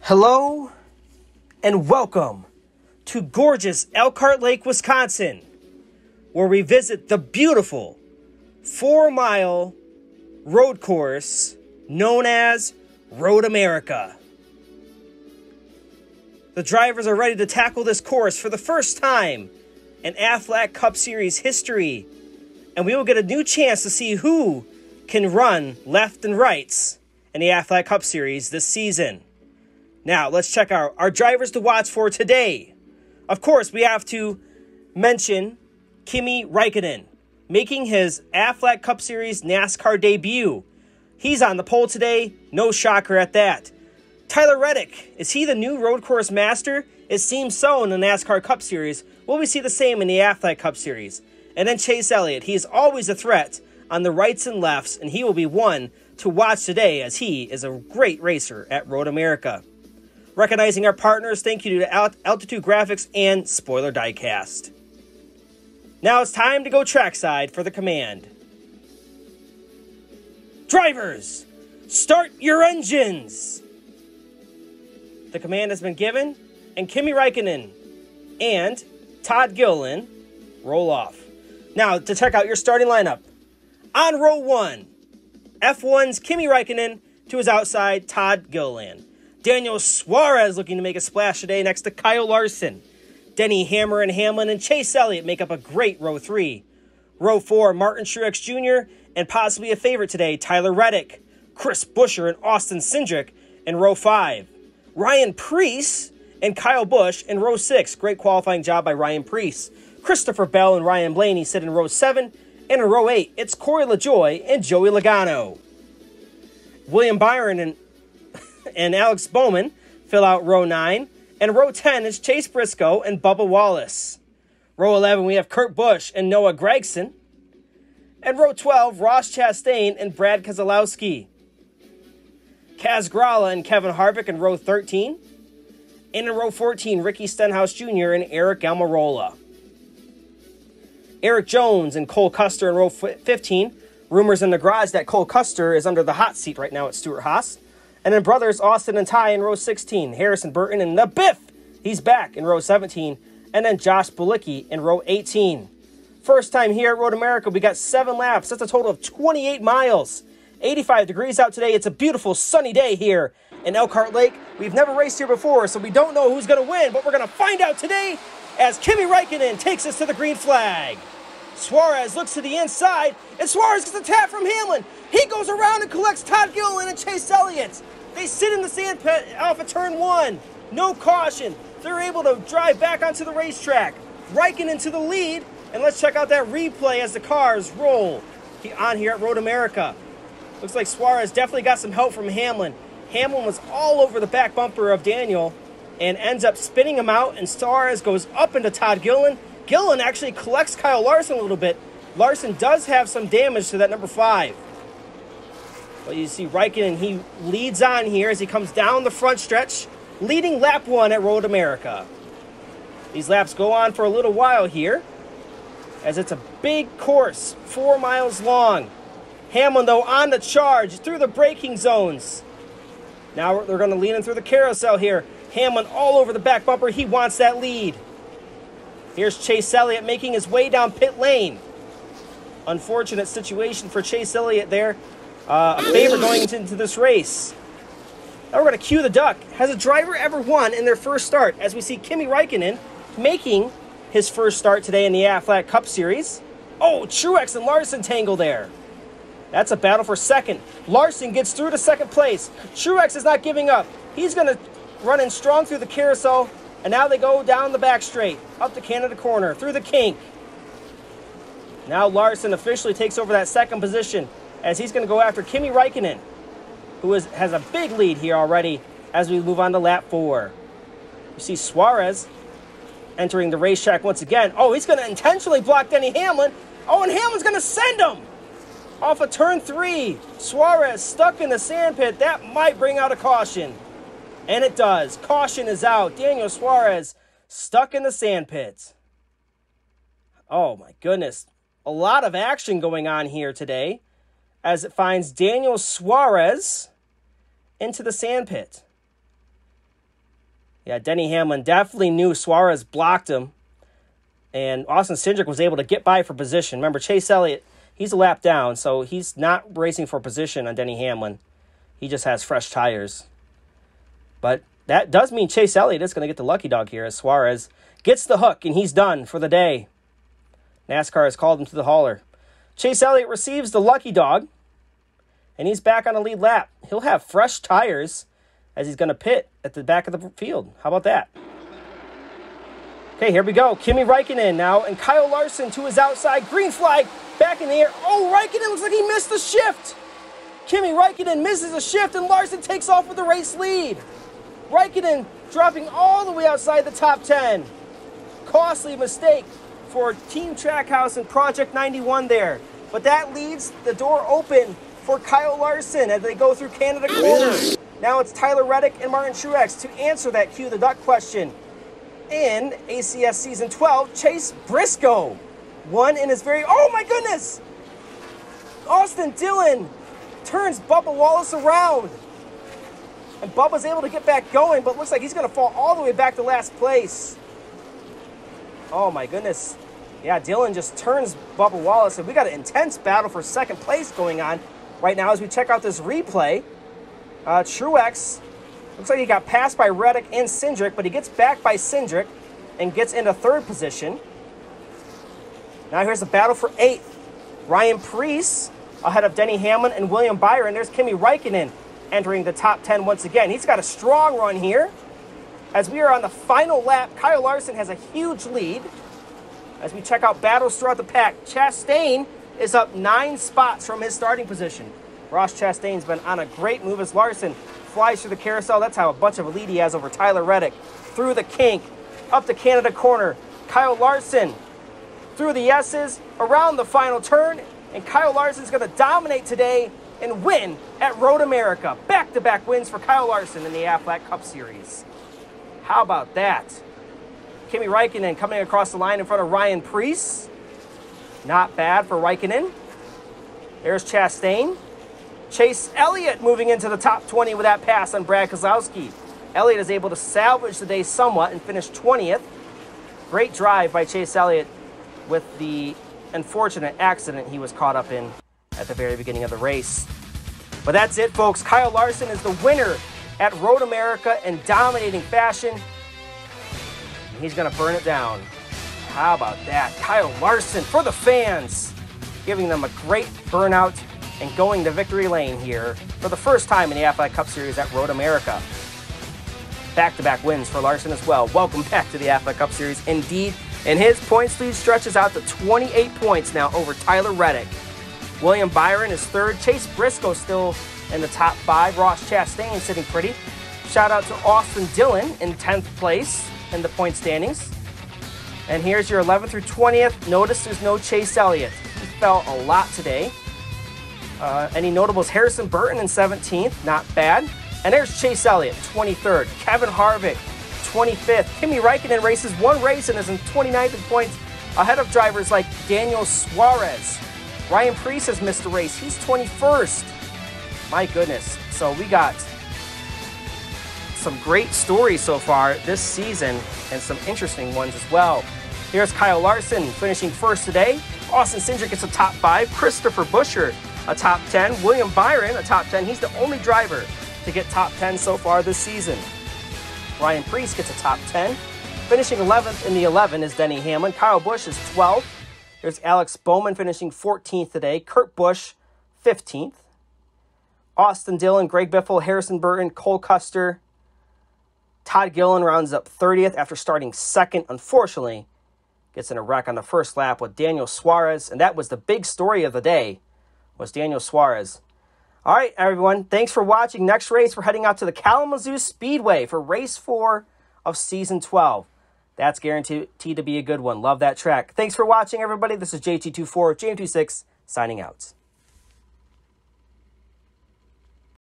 Hello and welcome to gorgeous Elkhart Lake, Wisconsin, where we visit the beautiful 4-mile road course known as Road America. The drivers are ready to tackle this course for the first time in Aflac Cup Series history, and we will get a new chance to see who can run left and rights in the Aflac Cup Series this season. Now, let's check out our drivers to watch for today. Of course, we have to mention Kimi Räikkönen, making his Aflac Cup Series NASCAR debut. He's on the pole today, no shocker at that. Tyler Reddick, is he the new road course master? It seems so in the NASCAR Cup Series. Will we see the same in the Aflac Cup Series? And then Chase Elliott, he is always a threat on the rights and lefts, and he will be one to watch today as he is a great racer at Road America. Recognizing our partners, thank you to Altitude Graphics and Spoiler Diecast. Now it's time to go trackside for the command. Drivers, start your engines! The command has been given, and Kimi Räikkönen and Todd Gilliland roll off. Now, to check out your starting lineup. On row 1, F1's Kimi Räikkönen, to his outside, Todd Gilliland. Daniel Suarez looking to make a splash today next to Kyle Larson. Denny Hammer and Hamlin and Chase Elliott make up a great row 3. Row 4, Martin Truex Jr. and possibly a favorite today, Tyler Reddick. Chris Buescher and Austin Cindric in row 5. Ryan Preece and Kyle Busch in row 6. Great qualifying job by Ryan Preece. Christopher Bell and Ryan Blaney sit in row 7. And in row 8, it's Corey LaJoie and Joey Logano. William Byron and Alex Bowman fill out row 9. And row 10 is Chase Briscoe and Bubba Wallace. Row 11, we have Kurt Busch and Noah Gragson. And row 12, Ross Chastain and Brad Keselowski. Kaz Grala and Kevin Harvick in row 13. And in row 14, Ricky Stenhouse Jr. and Eric Almirola. Eric Jones and Cole Custer in row 15. Rumors in the garage that Cole Custer is under the hot seat right now at Stewart-Haas. And then brothers Austin and Ty in row 16. Harrison Burton and the Biff, he's back in row 17. And then Josh Bilicki in row 18. First time here at Road America, we got 7 laps. That's a total of 28 miles. 85 degrees out today. It's a beautiful sunny day here in Elkhart Lake. We've never raced here before, so we don't know who's going to win, but we're going to find out today as Kimi Räikkönen takes us to the green flag. Suarez looks to the inside, and Suarez gets a tap from Hamlin. He goes around and collects Todd Gilliland and Chase Elliott. They sit in the sand pit off of turn 1. No caution. They're able to drive back onto the racetrack. Räikkönen to the lead, and let's check out that replay as the cars roll on here at Road America. Looks like Suarez definitely got some help from Hamlin. Hamlin was all over the back bumper of Daniel and ends up spinning him out, and Suarez goes up into Todd Gilliland. Gilliland actually collects Kyle Larson a little bit. Larson does have some damage to that number 5. But you see Räikkönen, he leads on here as he comes down the front stretch, leading lap 1 at Road America. These laps go on for a little while here, as it's a big course, 4 miles long. Hamlin, though, on the charge through the braking zones. Now they're going to lean in through the carousel here. Hamlin all over the back bumper. He wants that lead. Here's Chase Elliott making his way down pit lane. Unfortunate situation for Chase Elliott there. A favor going into this race. Now we're going to cue the duck. Has a driver ever won in their first start? As we see Kimi Räikkönen making his first start today in the Aflac Cup Series. Oh, Truex and Larson tangle there. That's a battle for second. Larson gets through to second place. Truex is not giving up. He's going to run in strong through the carousel. And now they go down the back straight, up to Canada Corner, through the kink. Now Larson officially takes over that second position as he's going to go after Kimi Räikkönen, who has a big lead here already as we move on to lap 4. You see Suarez entering the racetrack once again. Oh, he's going to intentionally block Denny Hamlin. Oh, and Hamlin's going to send him off of turn 3. Suarez stuck in the sand pit. That might bring out a caution. And it does. Caution is out. Daniel Suarez stuck in the sand pit. Oh my goodness. A lot of action going on here today as it finds Daniel Suarez into the sand pit. Yeah, Denny Hamlin definitely knew Suarez blocked him. And Austin Cindric was able to get by for position. Remember, Chase Elliott, he's a lap down, so he's not racing for position on Denny Hamlin. He just has fresh tires. But that does mean Chase Elliott is going to get the lucky dog here as Suarez gets the hook, and he's done for the day. NASCAR has called him to the hauler. Chase Elliott receives the lucky dog, and he's back on the lead lap. He'll have fresh tires as he's going to pit at the back of the field. How about that? Okay, here we go. Kimi Räikkönen now, and Kyle Larson to his outside. Green flag, back in the air. Oh, Räikkönen looks like he missed the shift. Kimi Räikkönen misses a shift, and Larson takes off with the race lead. Räikkönen dropping all the way outside the top 10. Costly mistake for Team Trackhouse and Project 91 there. But that leaves the door open for Kyle Larson as they go through Canada Corner. Now it's Tyler Reddick and Martin Truex to answer that Cue the Duck question. In ACS Season 12, Chase Briscoe won in his very... Oh, my goodness! Austin Dillon turns Bubba Wallace around. And Bubba's able to get back going, but looks like he's going to fall all the way back to last place. Oh, my goodness. Yeah, Dillon just turns Bubba Wallace, and we got an intense battle for second place going on right now as we check out this replay. Truex... Looks like he got passed by Reddick and Cindric, but he gets back by Cindric and gets into third position. Now here's the battle for 8th. Ryan Preece ahead of Denny Hamlin and William Byron. There's Kimi Räikkönen entering the top 10 once again. He's got a strong run here. As we are on the final lap, Kyle Larson has a huge lead. As we check out battles throughout the pack, Chastain is up 9 spots from his starting position. Ross Chastain's been on a great move as Larson flies through the carousel. That's how a bunch of a lead he has over Tyler Reddick. Through the kink, up to Canada Corner. Kyle Larson through the S's, around the final turn, and Kyle Larson's going to dominate today and win at Road America. Back-to-back wins for Kyle Larson in the Aflac Cup Series. How about that? Kimi Räikkönen coming across the line in front of Ryan Preece. Not bad for Räikkönen. There's Chastain. Chase Elliott moving into the top 20 with that pass on Brad Keselowski. Elliott is able to salvage the day somewhat and finish 20th. Great drive by Chase Elliott with the unfortunate accident he was caught up in at the very beginning of the race. But that's it, folks. Kyle Larson is the winner at Road America in dominating fashion. And he's going to burn it down. How about that? Kyle Larson for the fans, giving them a great burnout and going to victory lane here for the first time in the Aflac Cup Series at Road America. Back-to-back wins for Larson as well. Welcome back to the Aflac Cup Series indeed. And his points lead stretches out to 28 points now over Tyler Reddick. William Byron is third. Chase Briscoe still in the top 5. Ross Chastain sitting pretty. Shout out to Austin Dillon in 10th place in the point standings. And here's your 11th through 20th. Notice there's no Chase Elliott. He fell a lot today. Any notables? Harrison Burton in 17th. Not bad. And there's Chase Elliott, 23rd. Kevin Harvick, 25th. Kimi Räikkönen races one race and is in 29th in points ahead of drivers like Daniel Suarez. Ryan Preece has missed a race. He's 21st. My goodness. So we got some great stories so far this season and some interesting ones as well. Here's Kyle Larson finishing first today. Austin Cindric gets a top 5. Christopher Buescher, a top 10. William Byron, a top 10. He's the only driver to get top 10 so far this season. Ryan Preece gets a top 10. Finishing 11th in the 11 is Denny Hamlin. Kyle Busch is 12th. There's Alex Bowman finishing 14th today. Kurt Busch, 15th. Austin Dillon, Greg Biffle, Harrison Burton, Cole Custer. Todd Gilliland rounds up 30th after starting second. Unfortunately, gets in a wreck on the first lap with Daniel Suarez. And that was the big story of the day, was Daniel Suarez. All right, everyone. Thanks for watching. Next race, we're heading out to the Kalamazoo Speedway for race 4 of season 12. That's guaranteed to be a good one. Love that track. Thanks for watching, everybody. This is JT24, JM26, signing out.